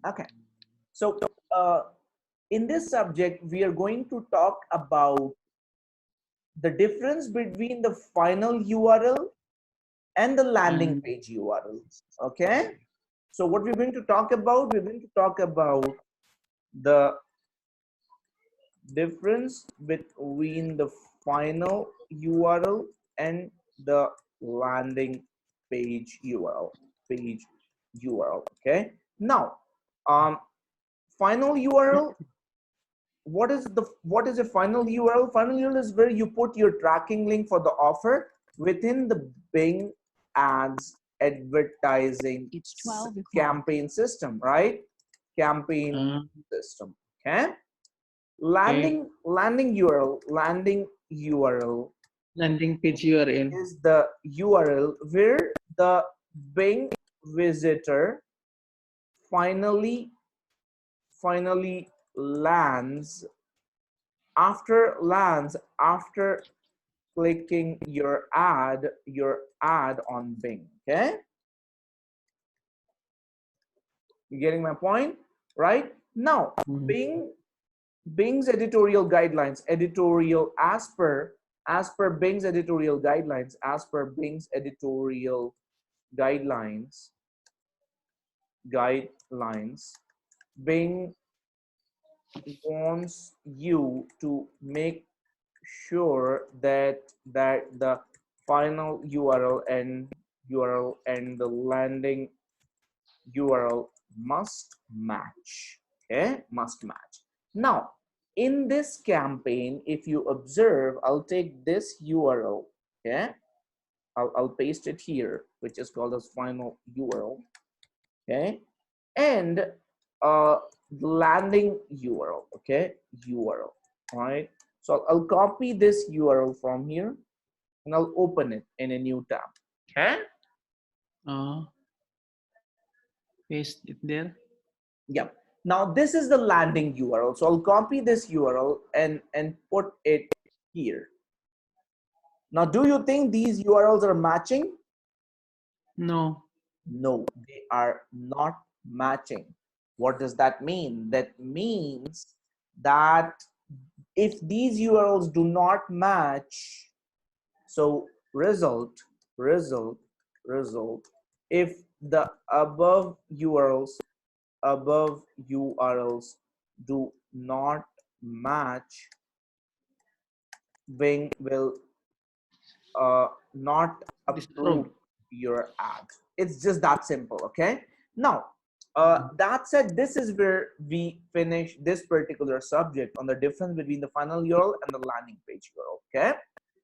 Okay. So in this subject, we are going to talk about the difference between the final URL and the landing And page URL. Okay. So what we're going to talk about, we're going to talk about the difference between the final URL and the landing page URL. Okay. Now, final URL. What is a final URL? Final URL is where you put your tracking link for the offer within the Bing ads advertising it's 12 o'clock. campaign system, right? Campaign Uh, system. Okay. okay. Landing URL Landing page URL. is the URL where the Bing visitor finally lands after clicking your ad on Bing. Okay, you getting my point? Right now, Mhm. Bing's editorial guidelines, as per Bing's editorial guidelines, guidelines, Bing wants you to make sure that the final URL and the landing URL must match. Okay, must match. Now, in this campaign, if you observe, I'll take this URL. Okay, I'll paste it here, which is called as final URL. Okay, and landing URL. Okay, URL. All right. So I'll copy this URL from here and I'll open it in a new tab. Okay. Uh, Paste it there. Yeah. Now this is the landing URL. So I'll copy this URL and put it here. Now, do you think these URLs are matching? No. No, they are not matching. What does that mean? That means that if these URLs do not match, so result, if the above URLs do not match, Bing will not approve Disapproved. your ad. It's just that simple. Okay. Now, that said, this is where we finish this particular subject on the difference between the final URL and the landing page URL. Okay.